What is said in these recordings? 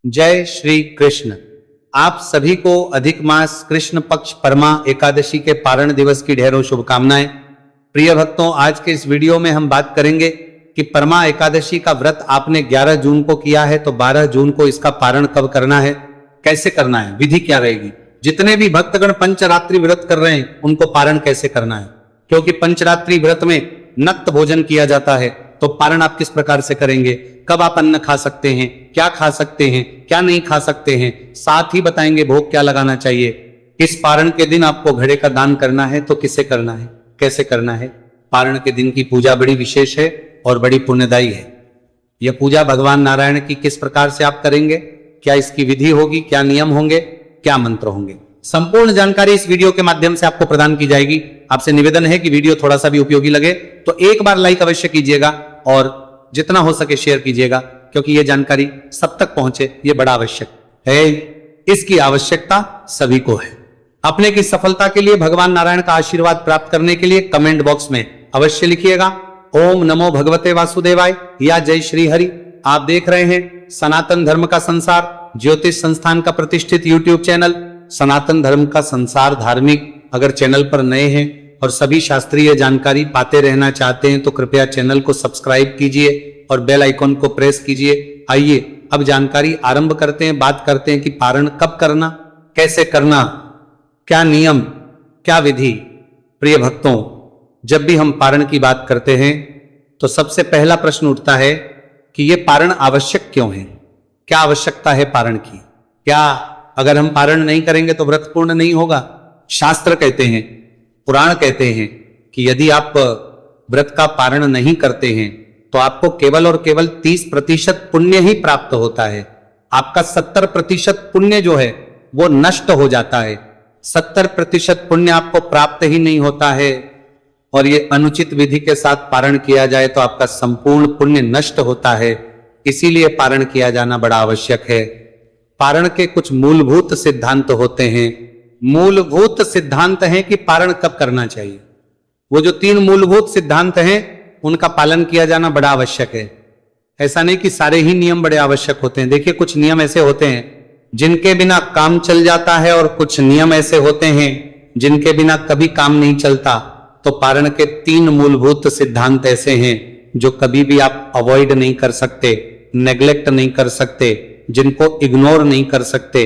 जय श्री कृष्ण। आप सभी को अधिक मास कृष्ण पक्ष परमा एकादशी के पारण दिवस की ढेरों शुभकामनाएं। प्रिय भक्तों, आज के इस वीडियो में हम बात करेंगे कि परमा एकादशी का व्रत आपने 11 जून को किया है तो 12 जून को इसका पारण कब करना है, कैसे करना है, विधि क्या रहेगी। जितने भी भक्तगण पंचरात्रि व्रत कर रहे हैं उनको पारण कैसे करना है, क्योंकि पंचरात्रि व्रत में नक्त भोजन किया जाता है। तो पारण आप किस प्रकार से करेंगे, कब आप अन्न खा सकते हैं, क्या खा सकते हैं, क्या नहीं खा सकते हैं, साथ ही बताएंगे भोग क्या लगाना चाहिए। इस पारण के दिन आपको घड़े का दान करना है तो किसे करना है, कैसे करना है। पारण के दिन की पूजा बड़ी विशेष है और बड़ी पुण्यदायी है। यह पूजा भगवान नारायण की किस प्रकार से आप करेंगे, क्या इसकी विधि होगी, क्या नियम होंगे, क्या मंत्र होंगे, संपूर्ण जानकारी इस वीडियो के माध्यम से आपको प्रदान की जाएगी। आपसे निवेदन है कि वीडियो थोड़ा सा भी उपयोगी लगे तो एक बार लाइक अवश्य कीजिएगा और जितना हो सके शेयर कीजिएगा, क्योंकि यह जानकारी सब तक पहुंचे ये बड़ा आवश्यक है। इसकी आवश्यकता सभी को है। अपने की सफलता के लिए भगवान नारायण का आशीर्वाद प्राप्त करने के लिए कमेंट बॉक्स में अवश्य लिखिएगा ओम नमो भगवते वासुदेवाय या जय श्री हरि। आप देख रहे हैं सनातन धर्म का संसार ज्योतिष संस्थान का प्रतिष्ठित यूट्यूब चैनल सनातन धर्म का संसार धार्मिक। अगर चैनल पर नए हैं और सभी शास्त्रीय जानकारी पाते रहना चाहते हैं तो कृपया चैनल को सब्सक्राइब कीजिए और बेल आइकॉन को प्रेस कीजिए। आइए अब जानकारी आरंभ करते हैं। बात करते हैं कि पारण कब करना, कैसे करना, क्या नियम, क्या विधि। प्रिय भक्तों, जब भी हम पारण की बात करते हैं तो सबसे पहला प्रश्न उठता है कि यह पारण आवश्यक क्यों है, क्या आवश्यकता है पारण की। क्या अगर हम पारण नहीं करेंगे तो व्रत पूर्ण नहीं होगा। शास्त्र कहते हैं, पुराण कहते हैं कि यदि आप व्रत का पारण नहीं करते हैं तो आपको केवल और केवल 30% पुण्य ही प्राप्त होता है। आपका 70% पुण्य जो है वो नष्ट हो जाता है। 70% पुण्य आपको प्राप्त ही नहीं होता है और ये अनुचित विधि के साथ पारण किया जाए तो आपका संपूर्ण पुण्य नष्ट होता है। इसीलिए पारण किया जाना बड़ा आवश्यक है। पारण के कुछ मूलभूत सिद्धांत होते हैं। मूलभूत सिद्धांत हैं कि पारण कब करना चाहिए। वो जो 3 मूलभूत सिद्धांत हैं उनका पालन किया जाना बड़ा आवश्यक है। ऐसा नहीं कि सारे ही नियम बड़े आवश्यक होते हैं। देखिए, कुछ नियम ऐसे होते हैं जिनके बिना काम चल जाता है और कुछ नियम ऐसे होते हैं जिनके बिना कभी काम नहीं चलता। तो पारण के 3 मूलभूत सिद्धांत ऐसे हैं जो कभी भी आप अवॉइड नहीं कर सकते, नेग्लेक्ट नहीं कर सकते, जिनको इग्नोर नहीं कर सकते,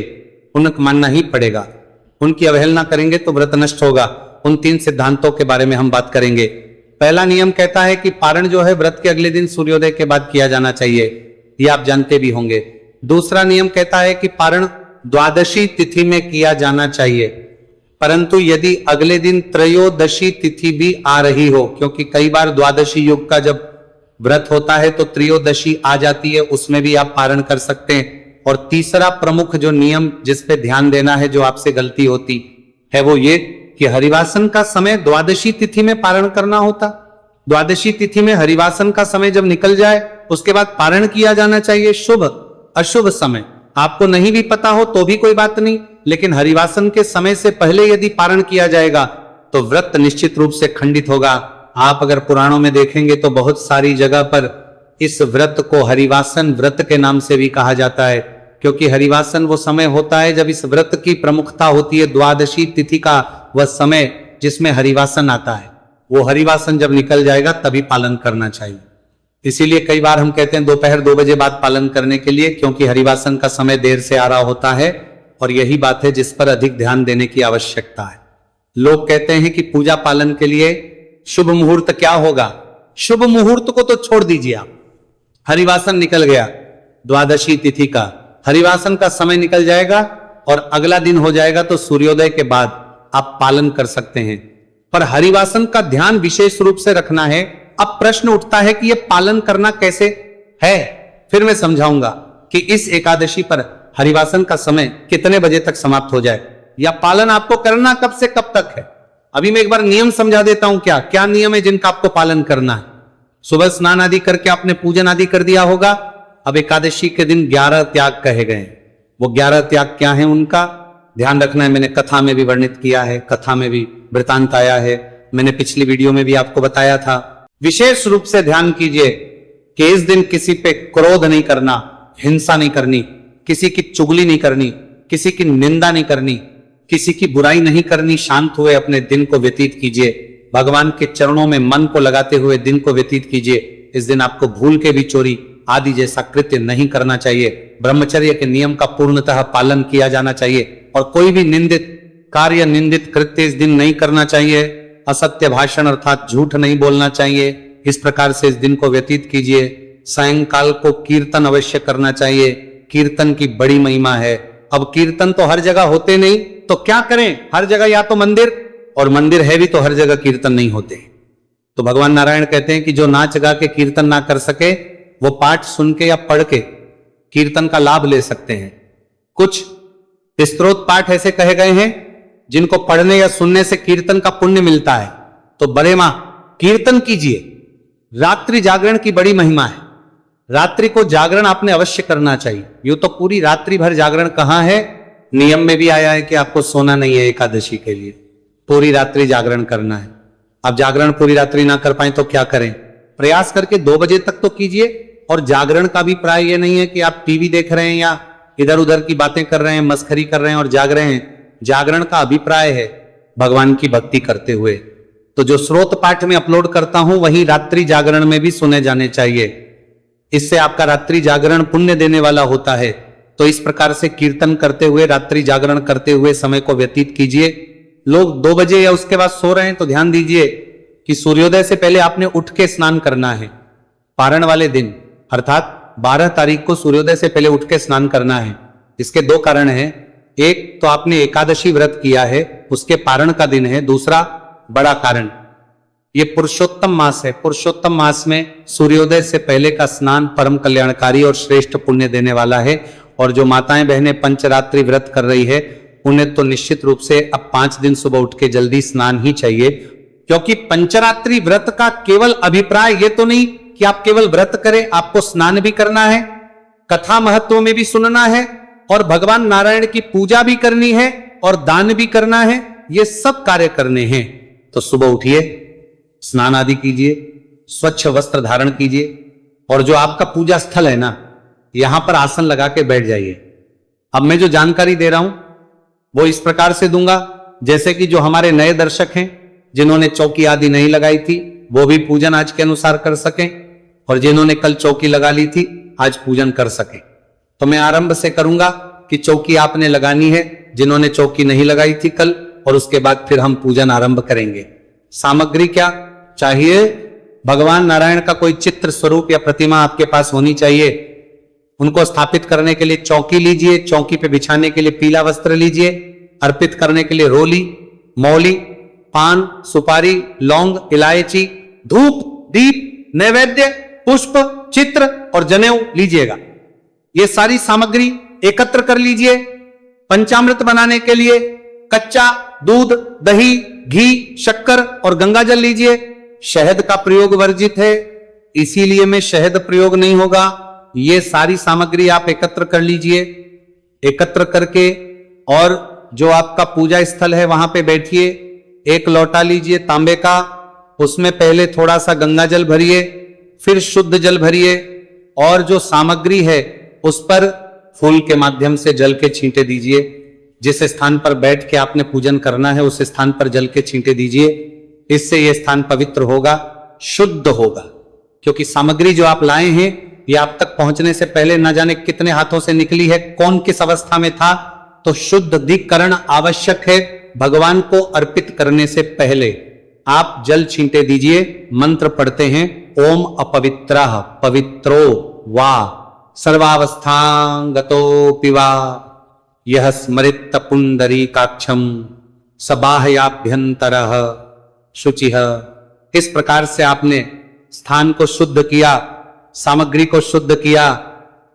उनको मानना ही पड़ेगा। उनकी अवहेलना करेंगे तो व्रत नष्ट होगा। उन 3 सिद्धांतों के बारे में हम बात करेंगे। पहला नियम कहता है कि पारण जो है व्रत के अगले दिन सूर्योदय के बाद किया जाना चाहिए, ये आप जानते भी होंगे। दूसरा नियम कहता है कि पारण द्वादशी तिथि में किया जाना चाहिए, परंतु यदि अगले दिन त्रयोदशी तिथि भी आ रही हो, क्योंकि कई बार द्वादशी युग का जब व्रत होता है तो त्रयोदशी आ जाती है, उसमें भी आप पारण कर सकते हैं। और तीसरा प्रमुख जो नियम जिस पे ध्यान देना है, जो आपसे गलती होती है, वो ये कि हरिवासन का समय द्वादशी तिथि में पारण करना होता। द्वादशी तिथि में हरिवासन का समय जब निकल जाए उसके बाद पारण किया जाना चाहिए। शुभ अशुभ समय आपको नहीं भी पता हो तो भी कोई बात नहीं, लेकिन हरिवासन के समय से पहले यदि पारण किया जाएगा तो व्रत निश्चित रूप से खंडित होगा। आप अगर पुराणों में देखेंगे तो बहुत सारी जगह पर इस व्रत को हरिवासन व्रत के नाम से भी कहा जाता है, क्योंकि हरिवासन वो समय होता है जब इस व्रत की प्रमुखता होती है। द्वादशी तिथि का वह समय जिसमें हरिवासन आता है, वो हरिवासन जब निकल जाएगा तभी पालन करना चाहिए। इसीलिए कई बार हम कहते हैं दोपहर 2 बजे बाद पालन करने के लिए, क्योंकि हरिवासन का समय देर से आ रहा होता है और यही बात है जिस पर अधिक ध्यान देने की आवश्यकता है। लोग कहते हैं कि पूजा पालन के लिए शुभ मुहूर्त क्या होगा। शुभ मुहूर्त को तो छोड़ दीजिए आप, हरिवासन निकल गया, द्वादशी तिथि का हरिवासन का समय निकल जाएगा और अगला दिन हो जाएगा तो सूर्योदय के बाद आप पालन कर सकते हैं। पर हरिवासन का ध्यान विशेष रूप से रखना है। अब प्रश्न उठता है कि यह पालन करना कैसे है। फिर मैं समझाऊंगा कि इस एकादशी पर हरिवासन का समय कितने बजे तक समाप्त हो जाए, या पालन आपको करना कब से कब तक है। अभी मैं एक बार नियम समझा देता हूं। क्या क्या नियम है जिनका आपको पालन करना है। सुबह स्नान आदि करके आपने पूजन आदि कर दिया होगा। अब एकादशी के दिन 11 त्याग कहे गए। वो 11 त्याग क्या है उनका ध्यान रखना है। मैंने कथा में भी वर्णित किया है, कथा में भी वृतांत आया है, मैंने पिछली वीडियो में भी आपको बताया था। विशेष रूप से ध्यान कीजिए कि इस दिन किसी पे क्रोध नहीं करना, हिंसा नहीं करनी, किसी की चुगली नहीं करनी, किसी की निंदा नहीं करनी, किसी की बुराई नहीं करनी। शांत हुए अपने दिन को व्यतीत कीजिए, भगवान के चरणों में मन को लगाते हुए दिन को व्यतीत कीजिए। इस दिन आपको भूल के भी चोरी आदि जैसा कृत्य नहीं करना चाहिए। ब्रह्मचर्य के नियम का पूर्णतः पालन किया जाना चाहिए और कोई भी निंदित कार्य, निंदित कृत्य इस दिन नहीं करना चाहिए। असत्य भाषण अर्थात झूठ नहीं बोलना चाहिए। इस प्रकार से इस दिन को व्यतीत कीजिए। सायंकाल को कीर्तन अवश्य करना चाहिए। कीर्तन की बड़ी महिमा है। अब कीर्तन तो हर जगह होते नहीं, तो क्या करें? हर जगह या तो मंदिर, और मंदिर है भी तो हर जगह कीर्तन नहीं होते। तो भगवान नारायण कहते हैं कि जो नाच गा के कीर्तन ना कर सके वो पाठ सुन के या पढ़ के कीर्तन का लाभ ले सकते हैं। कुछ स्तोत्र पाठ ऐसे कहे गए हैं जिनको पढ़ने या सुनने से कीर्तन का पुण्य मिलता है। तो बड़े मां कीर्तन कीजिए। रात्रि जागरण की बड़ी महिमा है। रात्रि को जागरण आपने अवश्य करना चाहिए। यूं तो पूरी रात्रि भर जागरण कहां है, नियम में भी आया है कि आपको सोना नहीं है एकादशी के लिए, पूरी रात्रि जागरण करना है। आप जागरण पूरी रात्रि ना कर पाए तो क्या करें? प्रयास करके 2 बजे तक तो कीजिए। और जागरण का भी प्राय ये नहीं है कि आप टीवी देख रहे हैं या इधर उधर की बातें कर रहे हैं, मस्खरी कर रहे हैं और जाग रहे हैं। जागरण का अभिप्राय है भगवान की भक्ति करते हुए। तो जो स्रोत पाठ में अपलोड करता हूं वही रात्रि जागरण में भी सुने जाने चाहिए। इससे आपका रात्रि जागरण पुण्य देने वाला होता है। तो इस प्रकार से कीर्तन करते हुए, रात्रि जागरण करते हुए समय को व्यतीत कीजिए। लोग 2 बजे या उसके बाद सो रहे हैं तो ध्यान दीजिए कि सूर्योदय से पहले आपने उठ के स्नान करना है। पारण वाले दिन अर्थात 12 तारीख को सूर्योदय से पहले उठ के स्नान करना है। इसके 2 कारण हैं। एक तो आपने एकादशी व्रत किया है, उसके पारण का दिन है। दूसरा बड़ा कारण, ये पुरुषोत्तम मास है। पुरुषोत्तम मास में सूर्योदय से पहले का स्नान परम कल्याणकारी और श्रेष्ठ पुण्य देने वाला है। और जो माताएं बहनें पंचरात्रि व्रत कर रही है उन्हें तो निश्चित रूप से अब 5 दिन सुबह उठ के जल्दी स्नान ही चाहिए। क्योंकि पंचरात्रि व्रत का केवल अभिप्राय ये तो नहीं कि आप केवल व्रत करें, आपको स्नान भी करना है, कथा महत्व में भी सुनना है और भगवान नारायण की पूजा भी करनी है और दान भी करना है। ये सब कार्य करने हैं। तो सुबह उठिए, स्नान आदि कीजिए, स्वच्छ वस्त्र धारण कीजिए और जो आपका पूजा स्थल है ना, यहां पर आसन लगा के बैठ जाइए। अब मैं जो जानकारी दे रहा हूं वो इस प्रकार से दूंगा जैसे कि जो हमारे नए दर्शक हैं जिन्होंने चौकी आदि नहीं लगाई थी वो भी पूजन आज के अनुसार कर सकें, और जिन्होंने कल चौकी लगा ली थी आज पूजन कर सकें। तो मैं आरंभ से करूंगा कि चौकी आपने लगानी है जिन्होंने चौकी नहीं लगाई थी कल, और उसके बाद फिर हम पूजन आरंभ करेंगे। सामग्री क्या चाहिए? भगवान नारायण का कोई चित्र स्वरूप या प्रतिमा आपके पास होनी चाहिए। उनको स्थापित करने के लिए चौकी लीजिए, चौकी पे बिछाने के लिए पीला वस्त्र लीजिए, अर्पित करने के लिए रोली, मौली, पान, सुपारी, लौंग, इलायची, धूप, दीप, नैवेद्य, पुष्प, चित्र और जनेऊ लीजिएगा। ये सारी सामग्री एकत्र कर लीजिए। पंचामृत बनाने के लिए कच्चा दूध, दही, घी, शक्कर और गंगाजल लीजिए। शहद का प्रयोग वर्जित है, इसीलिए में शहद प्रयोग नहीं होगा। ये सारी सामग्री आप एकत्र कर लीजिए। एकत्र करके और जो आपका पूजा स्थल है वहां पे बैठिए। एक लोटा लीजिए तांबे का, उसमें पहले थोड़ा सा गंगाजल भरिए, फिर शुद्ध जल भरिए और जो सामग्री है उस पर फूल के माध्यम से जल के छींटे दीजिए। जिस स्थान पर बैठ के आपने पूजन करना है उस स्थान पर जल के छींटे दीजिए। इससे यह स्थान पवित्र होगा, शुद्ध होगा। क्योंकि सामग्री जो आप लाए हैं ये आप तक पहुंचने से पहले न जाने कितने हाथों से निकली है, कौन किस अवस्था में था। तो शुद्धिकरण आवश्यक है। भगवान को अर्पित करने से पहले आप जल छींटे दीजिए। मंत्र पढ़ते हैं, ओम अपवित्रः पवित्रो वा सर्वावस्थांगतो पिवा यह स्मरित पुंडरीकाक्षम सबाह्याभ्यंतरः शुचिः। इस प्रकार से आपने स्थान को शुद्ध किया, सामग्री को शुद्ध किया,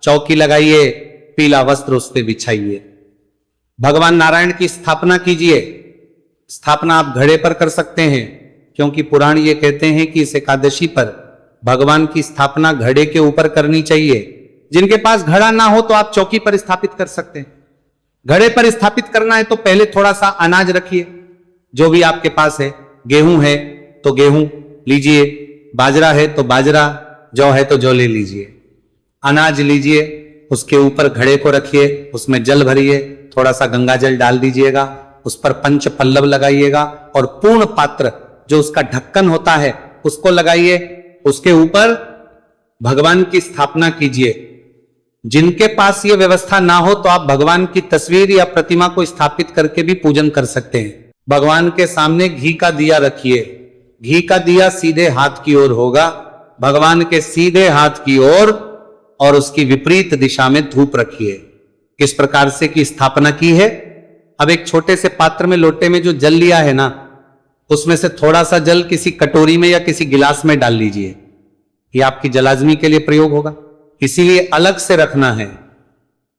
चौकी लगाइए, पीला वस्त्र उस पे बिछाइए। भगवान नारायण की स्थापना कीजिए। स्थापना आप घड़े पर कर सकते हैं, क्योंकि पुराण ये कहते हैं कि इस एकादशी पर भगवान की स्थापना घड़े के ऊपर करनी चाहिए। जिनके पास घड़ा ना हो तो आप चौकी पर स्थापित कर सकते हैं। घड़े पर स्थापित करना है तो पहले थोड़ा सा अनाज रखिए, जो भी आपके पास है। गेहूं है तो गेहूं लीजिए, बाजरा है तो बाजरा, जौ है तो जौ ले लीजिए। अनाज लीजिए उसके ऊपर घड़े को रखिए, उसमें जल भरिए, थोड़ा सा गंगा जल डाल दीजिएगा, उस पर पंच पल्लव लगाइएगा और पूर्ण पात्र जो उसका ढक्कन होता है उसको लगाइए। उसके ऊपर भगवान की स्थापना कीजिए। जिनके पास ये व्यवस्था ना हो तो आप भगवान की तस्वीर या प्रतिमा को स्थापित करके भी पूजन कर सकते हैं। भगवान के सामने घी का दिया रखिए। घी का दिया सीधे हाथ की ओर होगा, भगवान के सीधे हाथ की ओर, और उसकी विपरीत दिशा में धूप रखिए। किस प्रकार से की स्थापना की है? अब एक छोटे से पात्र में, लोटे में जो जल लिया है ना, उसमें से थोड़ा सा जल किसी कटोरी में या किसी गिलास में डाल लीजिए। ये आपकी जलाजमी के लिए प्रयोग होगा, इसीलिए अलग से रखना है।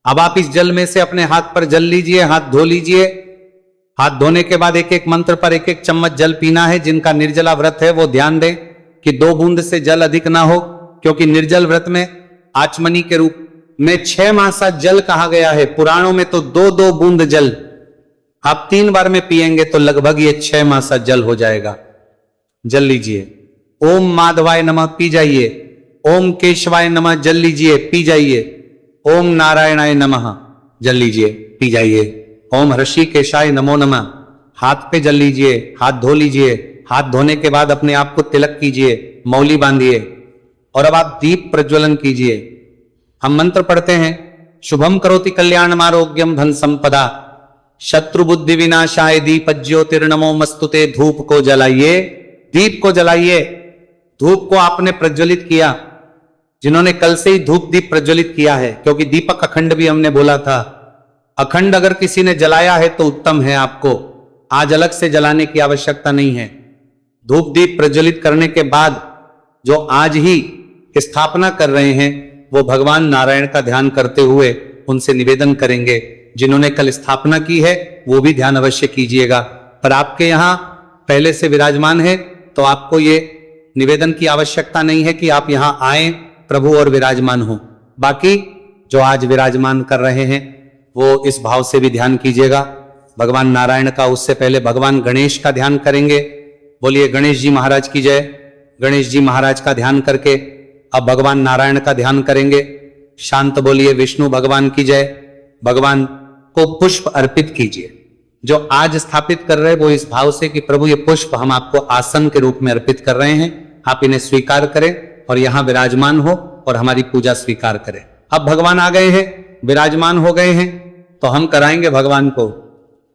अब आप इस जल में से अपने हाथ पर जल लीजिए, हाथ धो लीजिए। हाथ धोने के बाद एक एक मंत्र पर एक एक चम्मच जल पीना है। जिनका निर्जला व्रत है वो ध्यान दें कि 2 बूंद से जल अधिक ना हो, क्योंकि निर्जल व्रत में आचमनी के रूप में 6 मासा जल कहा गया है। पुराणों में तो 2-2 बूंद जल। आप 3 बार में पिएंगे तो लगभग ये 6 मासा जल हो जाएगा। जल लीजिए। ओम माधवाय नमः पी जाइए। ओम केशवाय नमः जल लीजिए, पी जाइए। ओम नारायणाय नमः जल लीजिए, पी जाइए। ओम ऋषिकेशाय नमो नमः हाथ पे जल लीजिए, हाथ धो लीजिए। हाथ धोने के बाद अपने आप को तिलक कीजिए, मौली बांधिए और अब आप दीप प्रज्वलन कीजिए। हम मंत्र पढ़ते हैं, शुभम करोति कल्याणम आरोग्यम धन संपदा शत्रु बुद्धि विनाशाय दीप ज्योतिर्नमो मस्तुते। धूप को जलाइए, दीप को जलाइए। धूप को आपने प्रज्वलित किया, जिन्होंने कल से ही धूप दीप प्रज्वलित किया है, क्योंकि दीपक अखंड भी हमने बोला था। अखंड अगर किसी ने जलाया है तो उत्तम है, आपको आज अलग से जलाने की आवश्यकता नहीं है। धूप दीप प्रज्वलित करने के बाद जो आज ही स्थापना कर रहे हैं वो भगवान नारायण का ध्यान करते हुए उनसे निवेदन करेंगे। जिन्होंने कल स्थापना की है वो भी ध्यान अवश्य कीजिएगा। पर आपके यहां पहले से विराजमान है तो आपको ये निवेदन की आवश्यकता नहीं है कि आप यहां आए प्रभु और विराजमान हो। बाकी जो आज विराजमान कर रहे हैं वो इस भाव से भी ध्यान कीजिएगा भगवान नारायण का। उससे पहले भगवान गणेश का ध्यान करेंगे। बोलिए गणेश जी महाराज की जय। गणेश जी महाराज का ध्यान करके अब भगवान नारायण का ध्यान करेंगे। शांत बोलिए विष्णु भगवान की जय। भगवान को पुष्प अर्पित कीजिए। जो आज स्थापित कर रहे हैं वो इस भाव से कि प्रभु ये पुष्प हम आपको आसन के रूप में अर्पित कर रहे हैं, आप इन्हें स्वीकार करें और यहां विराजमान हो और हमारी पूजा स्वीकार करें। अब भगवान आ गए हैं, विराजमान हो गए हैं, तो हम कराएंगे भगवान को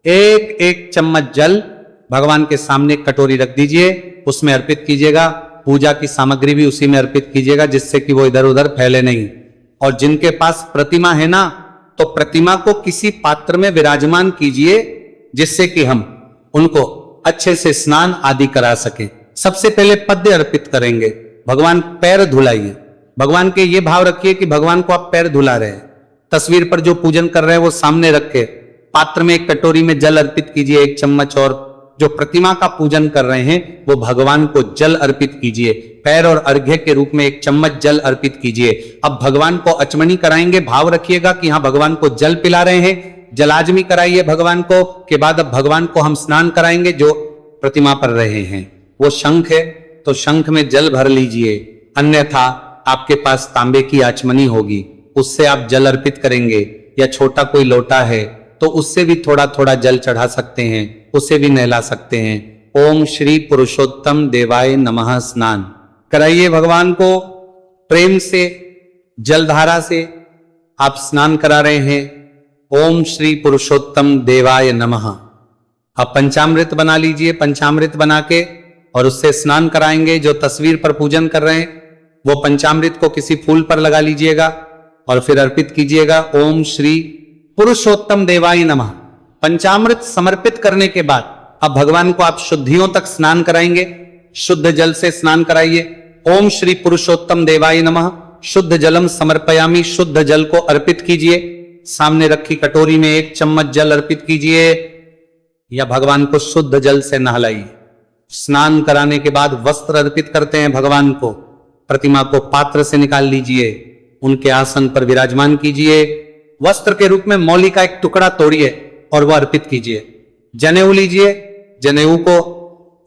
एक एक चम्मच जल भगवान के सामने कटोरी रख दीजिए, उसमें अर्पित कीजिएगा। पूजा की सामग्री भी उसी में अर्पित कीजिएगा जिससे कि वो इधर उधर फैले नहीं। और जिनके पास प्रतिमा है ना, तो प्रतिमा को किसी पात्र में विराजमान कीजिए जिससे कि हम उनको अच्छे से स्नान आदि करा सकें। सबसे पहले पद्य अर्पित करेंगे। भगवान पैर धुलाइए। भगवान के ये भाव रखिए कि भगवान को आप पैर धुला रहे हैं। तस्वीर पर जो पूजन कर रहे हैं वो सामने रख के पात्र में एक कटोरी में जल अर्पित कीजिए 1 चम्मच, और जो प्रतिमा का पूजन कर रहे हैं वो भगवान को जल अर्पित कीजिए। पैर और अर्घ्य के रूप में 1 चम्मच जल अर्पित कीजिए। अब भगवान को अचमनी कराएंगे। भाव रखिएगा कि यहां भगवान को जल पिला रहे हैं। जलाजमी कराइए भगवान को। के बाद अब भगवान को हम स्नान कराएंगे। जो प्रतिमा पर रहे हैं वो शंख है तो शंख में जल भर लीजिए, अन्यथा आपके पास तांबे की आचमनी होगी, उससे आप जल अर्पित करेंगे। या छोटा कोई लोटा है तो उससे भी थोड़ा थोड़ा जल चढ़ा सकते हैं, उसे भी नहला सकते हैं। ओम श्री पुरुषोत्तम देवाय नमः स्नान कराइए। भगवान को प्रेम से जलधारा से आप स्नान करा रहे हैं। ओम श्री पुरुषोत्तम देवाय नमः। अब पंचामृत बना लीजिए। पंचामृत बना के और उससे स्नान कराएंगे। जो तस्वीर पर पूजन कर रहे हैं वो पंचामृत को किसी फूल पर लगा लीजिएगा और फिर अर्पित कीजिएगा। ओम श्री पुरुषोत्तम देवाय नमः। पंचामृत समर्पित करने के बाद अब भगवान को आप शुद्धियों तक स्नान कराएंगे। शुद्ध जल से स्नान कराइए। ओम श्री पुरुषोत्तम देवाय नमः। शुद्ध जलम समर्पयामि। शुद्ध जल को अर्पित कीजिए। सामने रखी कटोरी में 1 चम्मच जल अर्पित कीजिए या भगवान को शुद्ध जल से नहलाइए। स्नान कराने के बाद वस्त्र अर्पित करते हैं भगवान को। प्रतिमा को पात्र से निकाल लीजिए, उनके आसन पर विराजमान कीजिए। वस्त्र के रूप में मौली का एक टुकड़ा तोड़िए और वह अर्पित कीजिए। जनेऊ लीजिए। जनेऊ को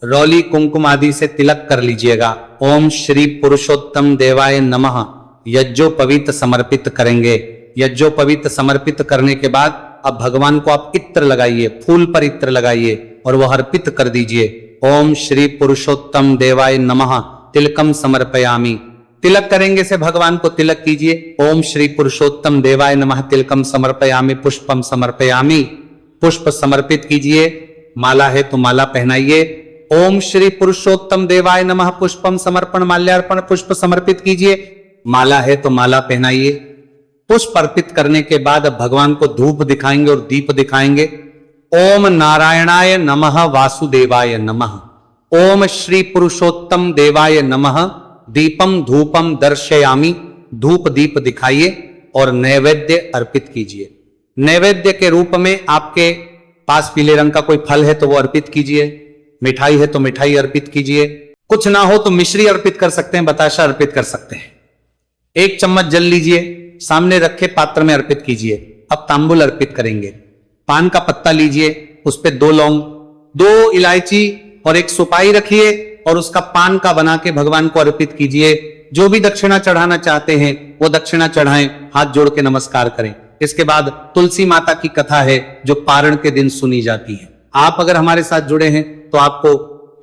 रौली कुमकुम आदि से तिलक कर लीजिएगा। ओम श्री पुरुषोत्तम देवाय नमः। यज्ञोपवीत समर्पित करेंगे। यज्ञोपवीत समर्पित करने के बाद अब भगवान को आप इत्र लगाइए, फूल पर इत्र लगाइए और वह अर्पित कर दीजिए। ओम श्री पुरुषोत्तम देवाय नमः तिलकम समर्पयामि। तिलक करेंगे से भगवान को तिलक कीजिए। ओम श्री पुरुषोत्तम देवाय नमः तिलकम समर्पयामि पुष्पम समर्पयामि। पुष्प समर्पित कीजिए। माला है तो माला पहनाइए। ओम श्री पुरुषोत्तम देवाय नमः पुष्पम समर्पण माल्यार्पण पुष्प समर्पित कीजिए। माला है तो माला पहनाइए। पुष्प अर्पित करने के बाद अब भगवान को धूप दिखाएंगे और दीप दिखाएंगे। ओम नारायणाय नमः वासुदेवाय नमः। ओम श्री पुरुषोत्तम देवाय नमः दीपम धूपम दर्शयामि। धूप दीप दिखाइए और नैवेद्य अर्पित कीजिए। नैवेद्य के रूप में आपके पास पीले रंग का कोई फल है तो वो अर्पित कीजिए। मिठाई है तो मिठाई अर्पित कीजिए। कुछ ना हो तो मिश्री अर्पित कर सकते हैं, बताशा अर्पित कर सकते हैं। 1 चम्मच जल लीजिए, सामने रखे पात्र में अर्पित कीजिए। अब तांबुल अर्पित करेंगे। पान का पत्ता लीजिए, उस पे 2 लौंग, 2 इलायची और 1 सुपारी रखिए और उसका पान का बना के भगवान को अर्पित कीजिए। जो भी दक्षिणा चढ़ाना चाहते हैं वो दक्षिणा चढ़ाएं, हाथ जोड़ के नमस्कार करें। इसके बाद तुलसी माता की कथा है जो पारण के दिन सुनी जाती है। आप अगर हमारे साथ जुड़े हैं तो आपको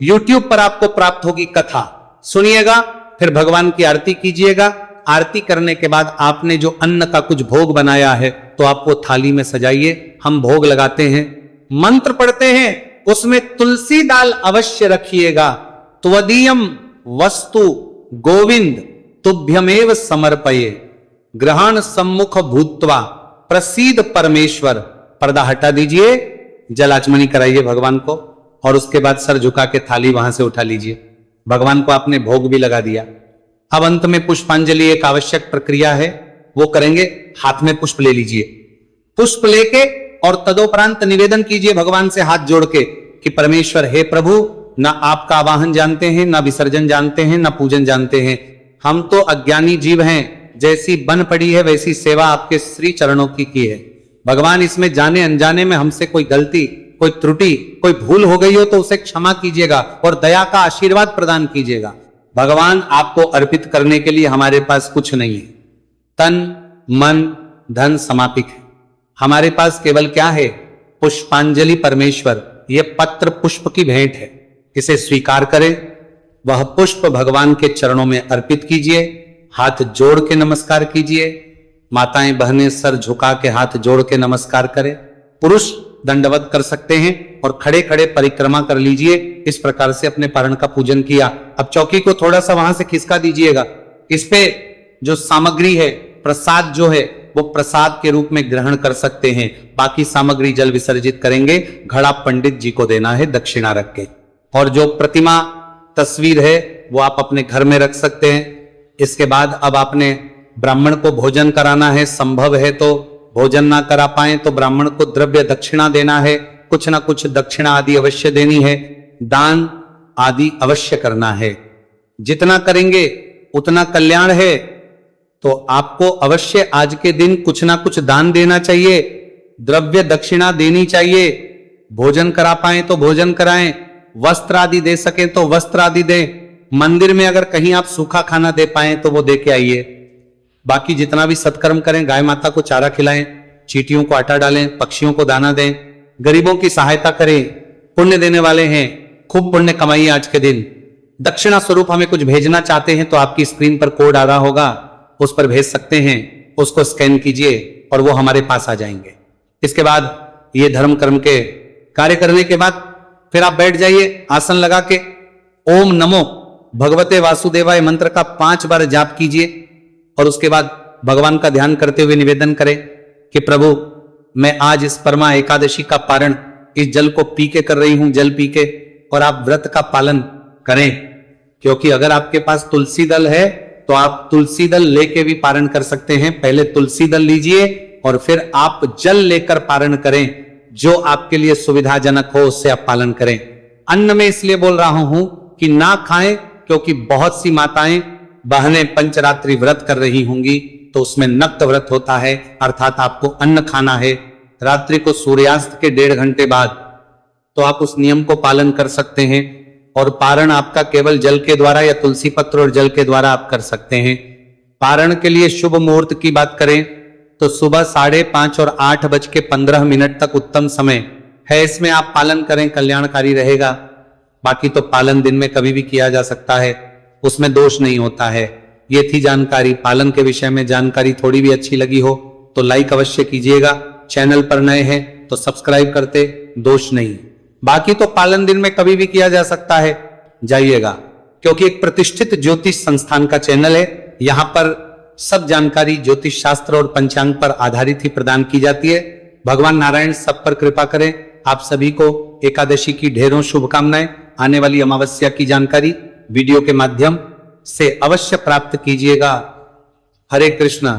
YouTube पर आपको प्राप्त होगी कथा, सुनिएगा, फिर भगवान की आरती कीजिएगा। आरती करने के बाद आपने जो अन्न का कुछ भोग बनाया है तो आप वो थाली में सजाइए। हम भोग लगाते हैं, मंत्र पढ़ते हैं, उसमें तुलसी दाल अवश्य रखिएगा। त्वदीयम वस्तु गोविंद तुभ्यमेव समर्पये ग्रहण सम्मुख भूत्वा प्रसीद परमेश्वर। पर्दा हटा दीजिए, जलाचमनी कराइए भगवान को और उसके बाद सर झुका के थाली वहां से उठा लीजिए। भगवान को आपने भोग भी लगा दिया। अब अंत में पुष्पांजलि एक आवश्यक प्रक्रिया है, वो करेंगे। हाथ में पुष्प ले लीजिए, पुष्प लेके और तदोपरांत निवेदन कीजिए भगवान से हाथ जोड़ के कि परमेश्वर हे प्रभु, ना आपका आवाहन जानते हैं, ना विसर्जन जानते हैं, ना पूजन जानते हैं। हम तो अज्ञानी जीव हैं, जैसी बन पड़ी है वैसी सेवा आपके श्री चरणों की है। भगवान इसमें जाने अनजाने में हमसे कोई गलती, कोई त्रुटि, कोई भूल हो गई हो तो उसे क्षमा कीजिएगा और दया का आशीर्वाद प्रदान कीजिएगा। भगवान आपको अर्पित करने के लिए हमारे पास कुछ नहीं है, तन मन धन समापिक है। हमारे पास केवल क्या है? पुष्पांजलि परमेश्वर। यह पत्र पुष्प की भेंट है, इसे स्वीकार करें। वह पुष्प भगवान के चरणों में अर्पित कीजिए, हाथ जोड़ के नमस्कार कीजिए। माताएं बहनें सर झुका के हाथ जोड़ के नमस्कार करें। पुरुष दंडवत कर सकते हैं और खड़े खड़े परिक्रमा कर लीजिए। इस प्रकार से अपने पारण का पूजन किया। अब चौकी को थोड़ा सा वहां से खिसका दीजिएगा। इस पे जो सामग्री है, प्रसाद जो है, वो प्रसाद के रूप में ग्रहण कर सकते हैं। बाकी सामग्री जल विसर्जित करेंगे। घड़ा पंडित जी को देना है दक्षिणा रख के। और जो प्रतिमा तस्वीर है वो आप अपने घर में रख सकते हैं। इसके बाद अब आपने ब्राह्मण को भोजन कराना है। संभव है तो, भोजन ना करा पाए तो ब्राह्मण को द्रव्य दक्षिणा देना है। कुछ ना कुछ दक्षिणा आदि अवश्य देनी है। दान आदि अवश्य करना है। जितना करेंगे उतना कल्याण है। तो आपको अवश्य आज के दिन कुछ ना कुछ दान देना चाहिए, द्रव्य दक्षिणा देनी चाहिए। भोजन करा पाए तो भोजन कराएं, वस्त्र आदि दे सकें तो वस्त्र आदि दें। मंदिर में अगर कहीं आप सूखा खाना दे पाए तो वो दे के आइए। बाकी जितना भी सत्कर्म करें, गाय माता को चारा खिलाएं, चींटियों को आटा डालें, पक्षियों को दाना दें, गरीबों की सहायता करें। पुण्य देने वाले हैं, खूब पुण्य कमाइए आज के दिन। दक्षिणा स्वरूप हमें कुछ भेजना चाहते हैं तो आपकी स्क्रीन पर कोड आ रहा होगा, उस पर भेज सकते हैं। उसको स्कैन कीजिए और वो हमारे पास आ जाएंगे। इसके बाद ये धर्म कर्म के कार्य करने के बाद फिर आप बैठ जाइए आसन लगा के। ओम नमो भगवते वासुदेवाय मंत्र का 5 बार जाप कीजिए और उसके बाद भगवान का ध्यान करते हुए निवेदन करें कि प्रभु, मैं आज इस परमा एकादशी का पारण इस जल को पी के कर रही हूं, जल पी के, और आप व्रत का पालन करें। क्योंकि अगर आपके पास तुलसी दल है तो आप तुलसी दल लेके भी पारण कर सकते हैं। पहले तुलसी दल लीजिए और फिर आप जल लेकर पारण करें। जो आपके लिए सुविधाजनक हो उससे आप पालन करें। अन्न में इसलिए बोल रहा हूं कि ना खाएं, क्योंकि बहुत सी माताएं बहनें पंचरात्रि व्रत कर रही होंगी तो उसमें नक्त व्रत होता है, अर्थात आपको अन्न खाना है रात्रि को सूर्यास्त के 1.5 घंटे बाद। तो आप उस नियम को पालन कर सकते हैं और पारण आपका केवल जल के द्वारा या तुलसी पत्र और जल के द्वारा आप कर सकते हैं। पारण के लिए शुभ मुहूर्त की बात करें तो सुबह 5:30 और 8:15 तक उत्तम समय है, इसमें आप पालन करें, कल्याणकारी रहेगा। बाकी तो पालन दिन में कभी भी किया जा सकता है, उसमें दोष नहीं होता है। ये थी जानकारी। पालन के विषय में जानकारी थोड़ी भी अच्छी लगी हो तो लाइक अवश्य कीजिएगा। चैनल पर नए हैं तो सब्सक्राइब करते, दोष नहीं। बाकी तो पालन दिन में कभी भी किया जा सकता है, जाइएगा, क्योंकि एक प्रतिष्ठित ज्योतिष संस्थान का चैनल है। यहां पर सब जानकारी ज्योतिष शास्त्र और पंचांग पर आधारित ही प्रदान की जाती है। भगवान नारायण सब पर कृपा करें। आप सभी को एकादशी की ढेरों शुभकामनाएं। आने वाली अमावस्या की जानकारी वीडियो के माध्यम से अवश्य प्राप्त कीजिएगा। हरे कृष्ण।